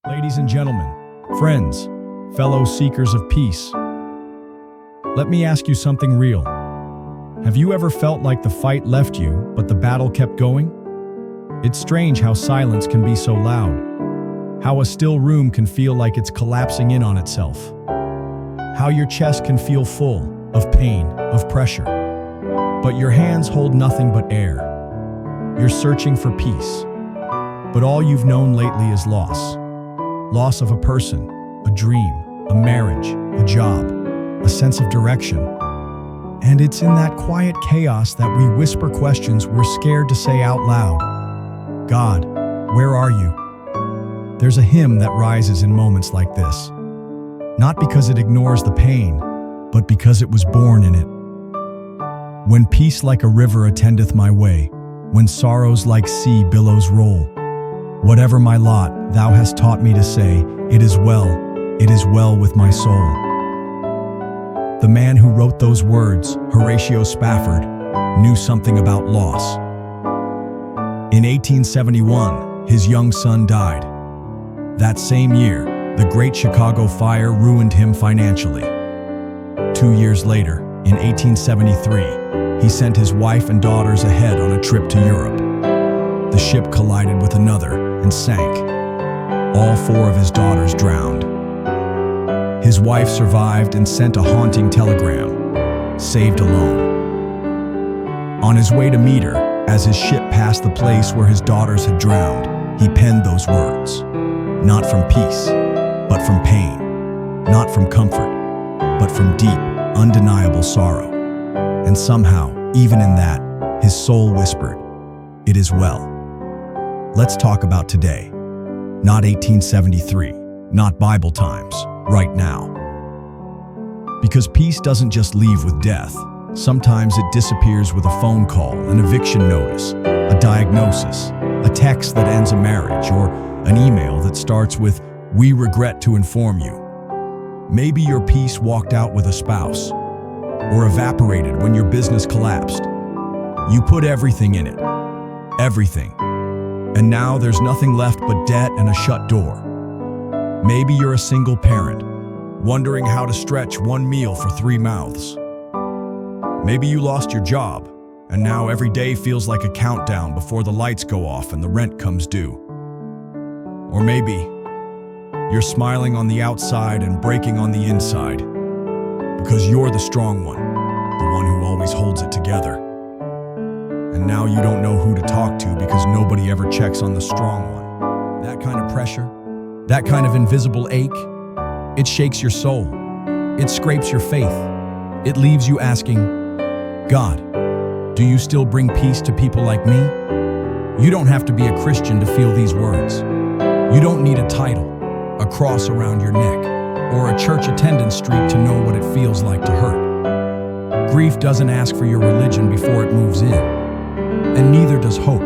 Ladies and gentlemen, friends, fellow seekers of peace, let me ask you something real. Have you ever felt like the fight left you, but the battle kept going? It's strange how silence can be so loud, how a still room can feel like it's collapsing in on itself, how your chest can feel full of pain, of pressure, but your hands hold nothing but air. You're searching for peace, but all you've known lately is loss. Loss of a person, a dream, a marriage, a job, a sense of direction. And it's in that quiet chaos that we whisper questions we're scared to say out loud. God, where are you? There's a hymn that rises in moments like this, not because it ignores the pain, but because it was born in it. When peace like a river attendeth my way, when sorrows like sea billows roll, whatever my lot, thou hast taught me to say, it is well with my soul. The man who wrote those words, Horatio Spafford, knew something about loss. In 1871, his young son died. That same year, the Great Chicago Fire ruined him financially. 2 years later, in 1873, he sent his wife and daughters ahead on a trip to Europe. The ship collided with another and sank. All 4 of his daughters drowned. His wife survived and sent a haunting telegram, saved alone. On his way to meet her, as his ship passed the place where his daughters had drowned, he penned those words, not from peace, but from pain, not from comfort, but from deep, undeniable sorrow. And somehow, even in that, his soul whispered, "It is well." Let's talk about today. Not 1873, not Bible times, right now. Because peace doesn't just leave with death. Sometimes it disappears with a phone call, an eviction notice, a diagnosis, a text that ends a marriage, or an email that starts with, "We regret to inform you." Maybe your peace walked out with a spouse, or evaporated when your business collapsed. You put everything in it. Everything. And now there's nothing left but debt and a shut door. Maybe you're a single parent, wondering how to stretch one meal for 3 mouths. Maybe you lost your job, and now every day feels like a countdown before the lights go off and the rent comes due. Or maybe you're smiling on the outside and breaking on the inside, because you're the strong one, the one who always holds it together. And now you don't know who to talk to because nobody ever checks on the strong one. That kind of pressure, that kind of invisible ache, it shakes your soul. It scrapes your faith. It leaves you asking, God, do you still bring peace to people like me? You don't have to be a Christian to feel these words. You don't need a title, a cross around your neck, or a church attendance streak to know what it feels like to hurt. Grief doesn't ask for your religion before it moves in. And neither does hope.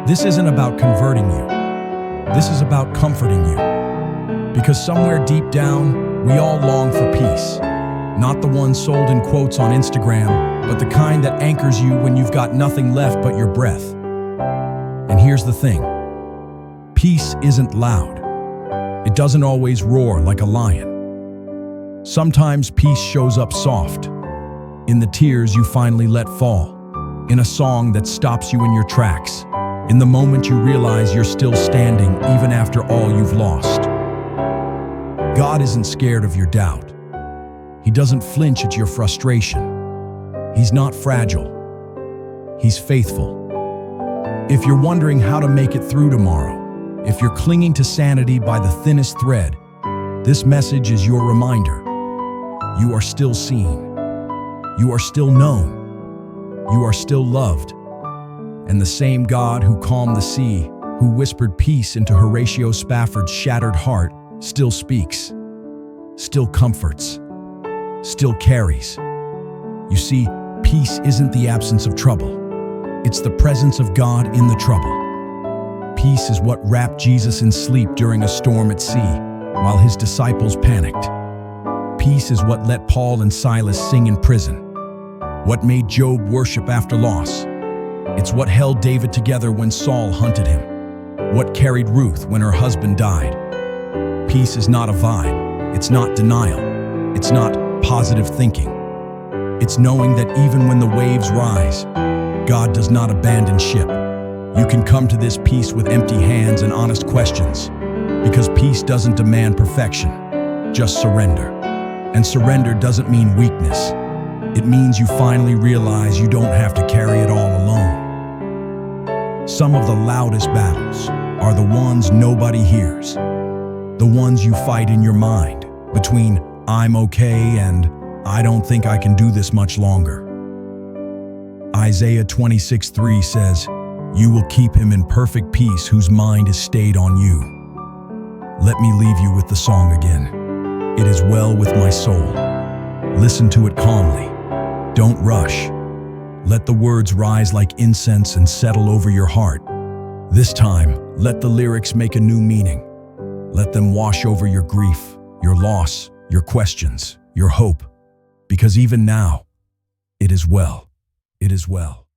This isn't about converting you. This is about comforting you. Because somewhere deep down, we all long for peace. Not the one sold in quotes on Instagram, but the kind that anchors you when you've got nothing left but your breath. And here's the thing. Peace isn't loud. It doesn't always roar like a lion. Sometimes peace shows up soft, in the tears you finally let fall, in a song that stops you in your tracks, in the moment you realize you're still standing even after all you've lost. God isn't scared of your doubt. He doesn't flinch at your frustration. He's not fragile. He's faithful. If you're wondering how to make it through tomorrow, if you're clinging to sanity by the thinnest thread, this message is your reminder. You are still seen. You are still known. You are still loved. And the same God who calmed the sea, who whispered peace into Horatio Spafford's shattered heart, still speaks, still comforts, still carries. You see, peace isn't the absence of trouble. It's the presence of God in the trouble. Peace is what wrapped Jesus in sleep during a storm at sea, while his disciples panicked. Peace is what let Paul and Silas sing in prison. What made Job worship after loss. It's what held David together when Saul hunted him. What carried Ruth when her husband died. Peace is not a vibe. It's not denial. It's not positive thinking. It's knowing that even when the waves rise, God does not abandon ship. You can come to this peace with empty hands and honest questions, because peace doesn't demand perfection, just surrender. And surrender doesn't mean weakness. It means you finally realize you don't have to carry it all alone. Some of the loudest battles are the ones nobody hears. The ones you fight in your mind, between "I'm okay" and "I don't think I can do this much longer." Isaiah 26:3 says, "You will keep him in perfect peace whose mind is stayed on you." Let me leave you with the song again. It is well with my soul. Listen to it calmly. Don't rush. Let the words rise like incense and settle over your heart. This time, let the lyrics make a new meaning. Let them wash over your grief, your loss, your questions, your hope. Because even now, it is well. It is well.